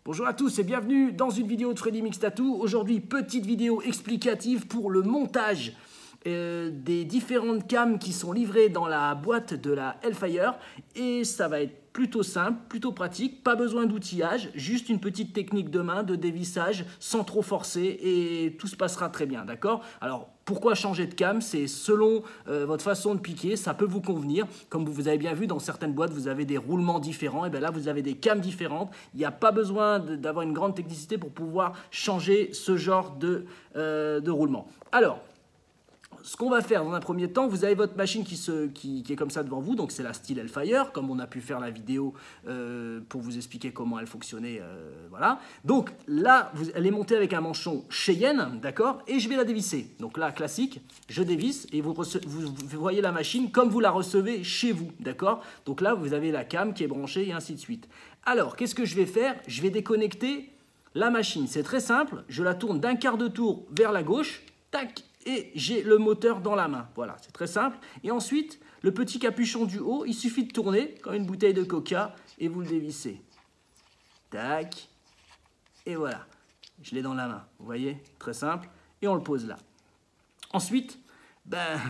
Bonjour à tous et bienvenue dans une vidéo de Freddy Mix Tattoo. Aujourd'hui, petite vidéo explicative pour le montage des différentes cams qui sont livrées dans la boîte de la Hellfire. Et ça va être plutôt simple, plutôt pratique, pas besoin d'outillage, juste une petite technique de main, de dévissage, sans trop forcer et tout se passera très bien, d'accord? Alors, pourquoi changer de cam? C'est selon votre façon de piquer, ça peut vous convenir. Comme vous avez bien vu, dans certaines boîtes, vous avez des roulements différents. Et bien là, vous avez des cams différentes. Il n'y a pas besoin d'avoir une grande technicité pour pouvoir changer ce genre de roulement. Alors, ce qu'on va faire dans un premier temps, vous avez votre machine qui est comme ça devant vous, donc c'est la style Hellfire, comme on a pu faire la vidéo pour vous expliquer comment elle fonctionnait, voilà. Donc là, elle est montée avec un manchon Cheyenne, d'accord, et je vais la dévisser. Donc là, classique, je dévisse et vous voyez la machine comme vous la recevez chez vous, d'accord. Donc là, vous avez la cam qui est branchée et ainsi de suite. Alors, qu'est-ce que je vais faire? Je vais déconnecter la machine, c'est très simple, je la tourne d'un quart de tour vers la gauche, tac, et j'ai le moteur dans la main. Voilà, c'est très simple. Et ensuite, le petit capuchon du haut, il suffit de tourner comme une bouteille de coca et vous le dévissez. Tac. Et voilà, je l'ai dans la main. Vous voyez, très simple. Et on le pose là. Ensuite, ben,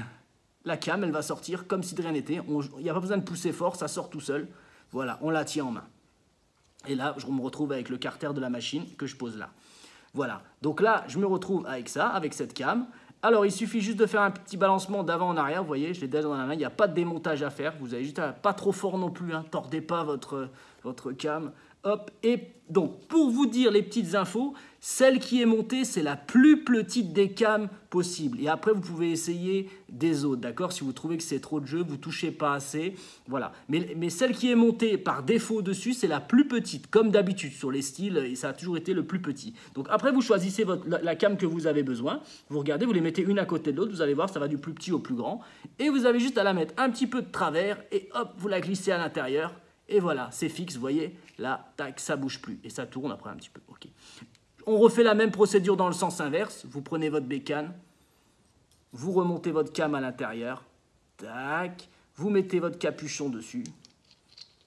la cam, elle va sortir comme si de rien n'était. Il n'y a pas besoin de pousser fort, ça sort tout seul. Voilà, on la tient en main. Et là, je me retrouve avec le carter de la machine que je pose là. Voilà, donc là, je me retrouve avec ça, avec cette cam. Alors, il suffit juste de faire un petit balancement d'avant en arrière. Vous voyez, je l'ai déjà dans la main. Il n'y a pas de démontage à faire. Vous avez juste à pas trop fort non plus. Hein. Tordez pas votre cam. Hop. Et donc, pour vous dire les petites infos, celle qui est montée, c'est la plus petite des cams possible. Et après, vous pouvez essayer des autres. D'accord? Si vous trouvez que c'est trop de jeu, vous ne touchez pas assez. Voilà. Mais celle qui est montée par défaut dessus, c'est la plus petite. Comme d'habitude, sur les styles, et ça a toujours été le plus petit. Donc après, vous choisissez la cam que vous avez besoin. Vous regardez, vous les mettez une à côté de l'autre. Vous allez voir, ça va du plus petit au plus grand. Et vous avez juste à la mettre un petit peu de travers. Et hop, vous la glissez à l'intérieur. Et voilà, c'est fixe, vous voyez, là, tac, ça bouge plus. Et ça tourne après un petit peu, ok. On refait la même procédure dans le sens inverse. Vous prenez votre bécane, vous remontez votre cam à l'intérieur, tac, vous mettez votre capuchon dessus,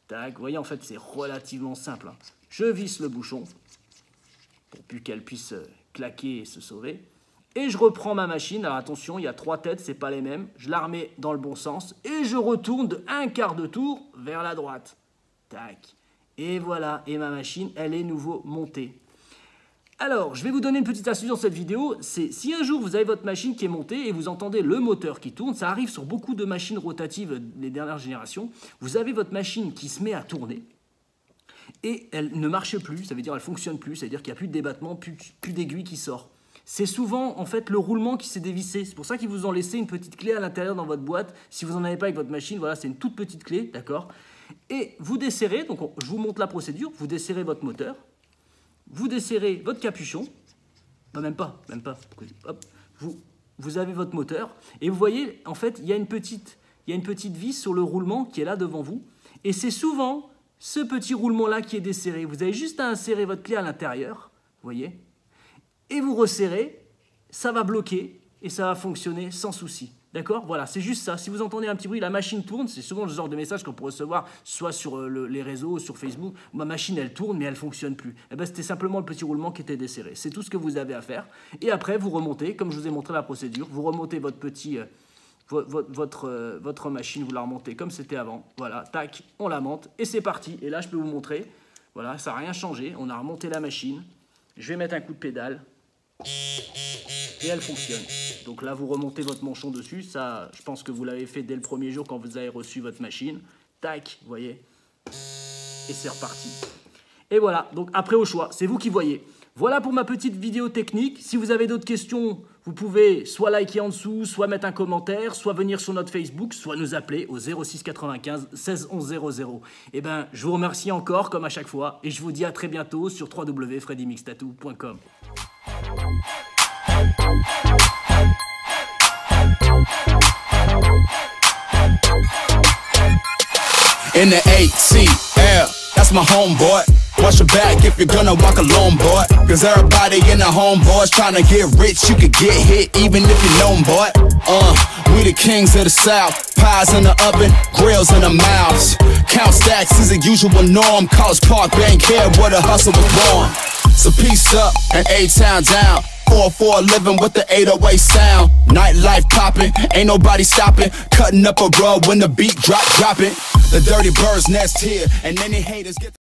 tac, vous voyez, en fait, c'est relativement simple. Hein. Je visse le bouchon, pour plus qu'elle puisse claquer et se sauver. Et je reprends ma machine, alors attention, il y a 3 têtes, c'est pas les mêmes. Je la remets dans le bon sens et je retourne de un quart de tour vers la droite. Tac. Et voilà, et ma machine, elle est nouveau montée. Alors, je vais vous donner une petite astuce dans cette vidéo. C'est si un jour vous avez votre machine qui est montée et vous entendez le moteur qui tourne, ça arrive sur beaucoup de machines rotatives des dernières générations. Vous avez votre machine qui se met à tourner et elle ne marche plus, ça veut dire elle ne fonctionne plus, c'est-à-dire qu'il n'y a plus de débattement, plus d'aiguille qui sort. C'est souvent en fait le roulement qui s'est dévissé. C'est pour ça qu'ils vous ont laissé une petite clé à l'intérieur dans votre boîte. Si vous n'en avez pas avec votre machine, voilà, c'est une toute petite clé, d'accord? Et vous desserrez, donc je vous montre la procédure, vous desserrez votre moteur, vous desserrez votre capuchon, non, même pas, hop, vous avez votre moteur, et vous voyez, en fait, il y a une petite vis sur le roulement qui est là devant vous, et c'est souvent ce petit roulement-là qui est desserré. Vous avez juste à insérer votre clé à l'intérieur, vous voyez, et vous resserrez, ça va bloquer, et ça va fonctionner sans souci. D'accord? Voilà, c'est juste ça. Si vous entendez un petit bruit, la machine tourne. C'est souvent le genre de message qu'on peut recevoir, soit sur les réseaux, sur Facebook. Ma machine, elle tourne, mais elle ne fonctionne plus. Eh ben, c'était simplement le petit roulement qui était desserré. C'est tout ce que vous avez à faire. Et après, vous remontez, comme je vous ai montré la procédure, vous remontez votre petit... votre machine, vous la remontez comme c'était avant. Voilà, tac, on la monte, et c'est parti. Et là, je peux vous montrer. Voilà, ça n'a rien changé. On a remonté la machine. Je vais mettre un coup de pédale. Et elle fonctionne. Donc là, vous remontez votre manchon dessus. Ça, je pense que vous l'avez fait dès le premier jour quand vous avez reçu votre machine. Tac, vous voyez. Et c'est reparti. Et voilà, donc après au choix, c'est vous qui voyez. Voilà pour ma petite vidéo technique. Si vous avez d'autres questions, vous pouvez soit liker en dessous, soit mettre un commentaire, soit venir sur notre Facebook, soit nous appeler au 06 95 16 11 00. Et ben, je vous remercie encore, comme à chaque fois, et je vous dis à très bientôt sur www.freddymixtattoo.com. In the ATL, that's my homeboy. Watch your back if you're gonna walk alone, boy. Cause everybody in the homeboys tryna get rich. You could get hit even if you know 'em, boy. We the kings of the South. Pies in the oven, grills in the mouths. Count stacks is a usual norm. College Park, bank here where the hustle was born. So peace up and A-Town down. 4-4 living with the 808 sound. Nightlife popping, ain't nobody stopping. Cutting up a rug when the beat dropping. The dirty birds nest here, and any haters get